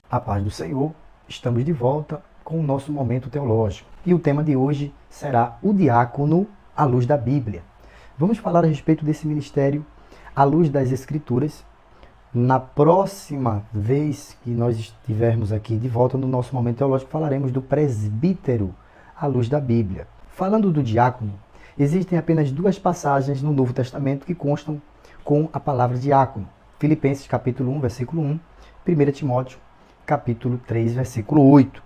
A paz do Senhor, estamos de volta com o nosso momento teológico. E o tema de hoje será o diácono à luz da Bíblia. Vamos falar a respeito desse ministério à luz das Escrituras. Na próxima vez que nós estivermos aqui de volta no nosso momento teológico, falaremos do presbítero à luz da Bíblia. Falando do diácono, existem apenas duas passagens no Novo Testamento que constam com a palavra diácono. Filipenses capítulo 1, versículo 1, 1 Timóteo capítulo 3, versículo 8.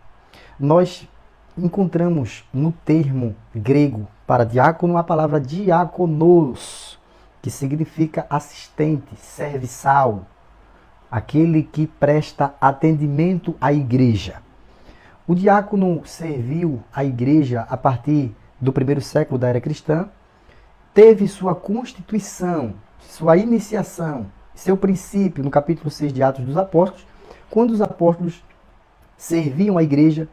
Nós encontramos no termo grego para diácono a palavra diakonos, que significa assistente, serviçal, aquele que presta atendimento à igreja. O diácono serviu a igreja a partir do primeiro século da era cristã, teve sua constituição, sua iniciação, seu princípio no capítulo 6 de Atos dos Apóstolos, quando os apóstolos serviam a igreja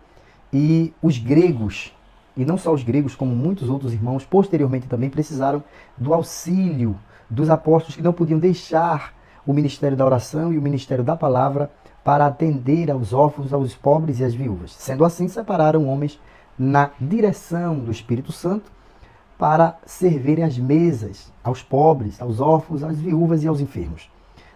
e os gregos, e não só os gregos, como muitos outros irmãos, posteriormente também precisaram do auxílio dos apóstolos que não podiam deixar o ministério da oração e o ministério da palavra para atender aos órfãos, aos pobres e às viúvas. Sendo assim, separaram homens na direção do Espírito Santo para servirem as mesas aos pobres, aos órfãos, às viúvas e aos enfermos.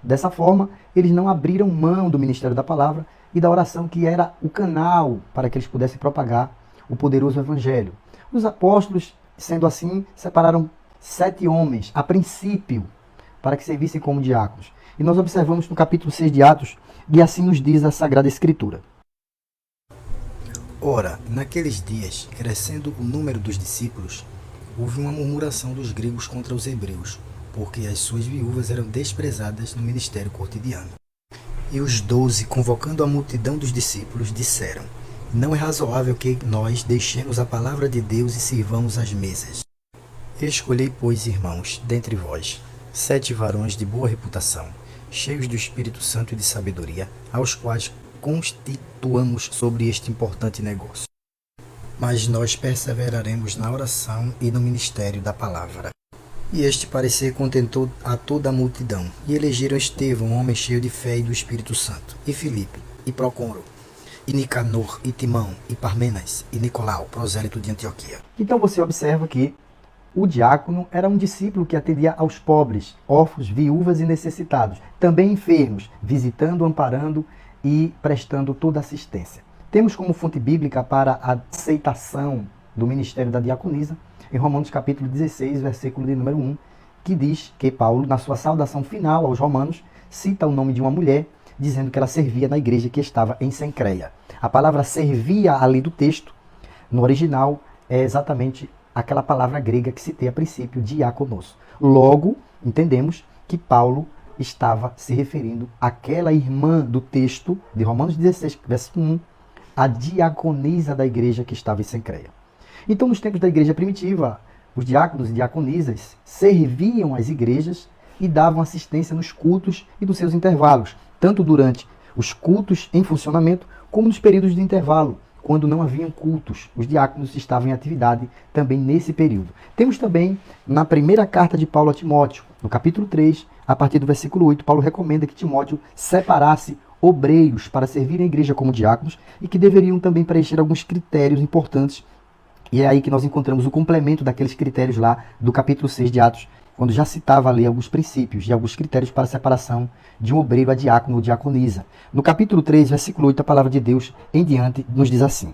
Dessa forma, eles não abriram mão do ministério da palavra e da oração, que era o canal para que eles pudessem propagar o poderoso evangelho. Os apóstolos, sendo assim, separaram 7 homens, a princípio, para que servissem como diáconos. E nós observamos no capítulo 6 de Atos, e assim nos diz a Sagrada Escritura. Ora, naqueles dias, crescendo o número dos discípulos, houve uma murmuração dos gregos contra os hebreus, porque as suas viúvas eram desprezadas no ministério cotidiano. E os 12, convocando a multidão dos discípulos, disseram: não é razoável que nós deixemos a palavra de Deus e sirvamos as mesas. Escolhei, pois, irmãos, dentre vós, 7 varões de boa reputação, cheios do Espírito Santo e de sabedoria, aos quais constituamos sobre este importante negócio. Mas nós perseveraremos na oração e no ministério da palavra. E este parecer contentou a toda a multidão, e elegeram Estevão, um homem cheio de fé e do Espírito Santo, e Filipe, e Procoro, e Nicanor, e Timão, e Parmenas, e Nicolau, prosélito de Antioquia. Então você observa que o diácono era um discípulo que atendia aos pobres, órfãos, viúvas e necessitados, também enfermos, visitando, amparando e prestando toda assistência. Temos como fonte bíblica para a aceitação do ministério da diaconisa em Romanos capítulo 16, versículo de número 1, que diz que Paulo, na sua saudação final aos romanos, cita o nome de uma mulher, dizendo que ela servia na igreja que estava em Cencreia. A palavra servia ali do texto, no original, é exatamente aquela palavra grega que citei a princípio, diáconos. Logo, entendemos que Paulo estava se referindo àquela irmã do texto de Romanos 16, versículo 1, a diaconisa da igreja que estava em Cencreia. Então, nos tempos da igreja primitiva, os diáconos e diaconisas serviam as igrejas e davam assistência nos cultos e dos seus intervalos, tanto durante os cultos em funcionamento, como nos períodos de intervalo, quando não haviam cultos. Os diáconos estavam em atividade também nesse período. Temos também, na primeira carta de Paulo a Timóteo, no capítulo 3, a partir do versículo 8, Paulo recomenda que Timóteo separasse obreiros para servir a igreja como diáconos e que deveriam também preencher alguns critérios importantes. E é aí que nós encontramos o complemento daqueles critérios lá do capítulo 6 de Atos, quando já citava ali alguns princípios e alguns critérios para a separação de um obreiro a diácono ou diaconisa. No capítulo 3, versículo 8, a palavra de Deus em diante nos diz assim: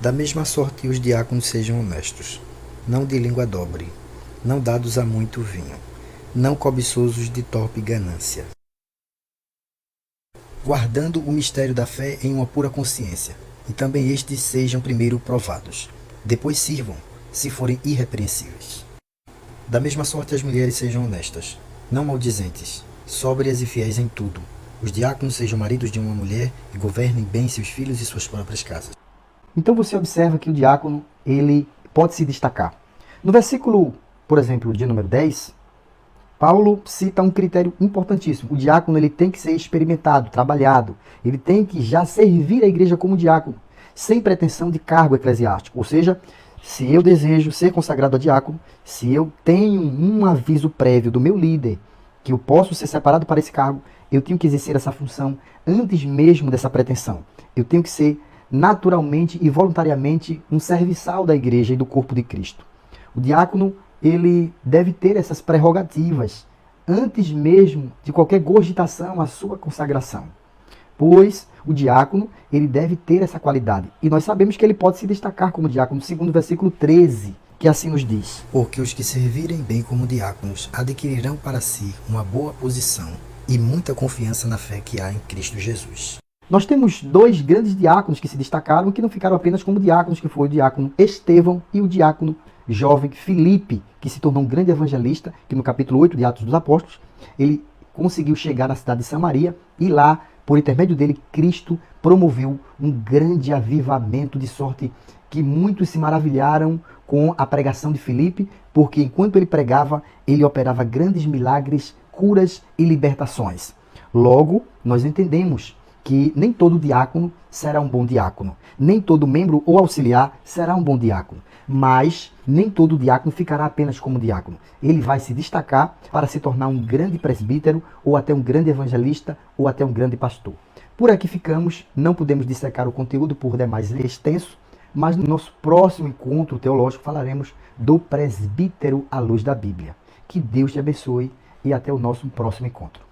da mesma sorte os diáconos sejam honestos, não de língua dobre, não dados a muito vinho, não cobiçosos de torpe ganância, guardando o mistério da fé em uma pura consciência, e também estes sejam primeiro provados, depois sirvam, se forem irrepreensíveis. Da mesma sorte as mulheres sejam honestas, não maldizentes, sóbrias e fiéis em tudo. Os diáconos sejam maridos de uma mulher e governem bem seus filhos e suas próprias casas. Então você observa que o diácono, ele pode se destacar. No versículo, por exemplo, de número 10, Paulo cita um critério importantíssimo. O diácono ele tem que ser experimentado, trabalhado. Ele tem que já servir a igreja como diácono, sem pretensão de cargo eclesiástico. Ou seja, se eu desejo ser consagrado a diácono, se eu tenho um aviso prévio do meu líder que eu posso ser separado para esse cargo, eu tenho que exercer essa função antes mesmo dessa pretensão. Eu tenho que ser naturalmente e voluntariamente um serviçal da igreja e do corpo de Cristo. O diácono, ele deve ter essas prerrogativas antes mesmo de qualquer cogitação à sua consagração. Pois o diácono, ele deve ter essa qualidade. E nós sabemos que ele pode se destacar como diácono, segundo o versículo 13, que assim nos diz: Porque os que servirem bem como diáconos adquirirão para si uma boa posição e muita confiança na fé que há em Cristo Jesus. Nós temos dois grandes diáconos que se destacaram, que não ficaram apenas como diáconos, que foi o diácono Estevão e o diácono jovem Filipe, que se tornou um grande evangelista, que no capítulo 8 de Atos dos Apóstolos, ele conseguiu chegar na cidade de Samaria e lá, por intermédio dele, Cristo promoveu um grande avivamento, de sorte que muitos se maravilharam com a pregação de Filipe, porque enquanto ele pregava, ele operava grandes milagres, curas e libertações. Logo, nós entendemos que nem todo diácono será um bom diácono, nem todo membro ou auxiliar será um bom diácono, mas nem todo diácono ficará apenas como diácono. Ele vai se destacar para se tornar um grande presbítero, ou até um grande evangelista, ou até um grande pastor. Por aqui ficamos, não podemos dissecar o conteúdo por demais extenso, mas no nosso próximo encontro teológico falaremos do presbítero à luz da Bíblia. Que Deus te abençoe e até o nosso próximo encontro.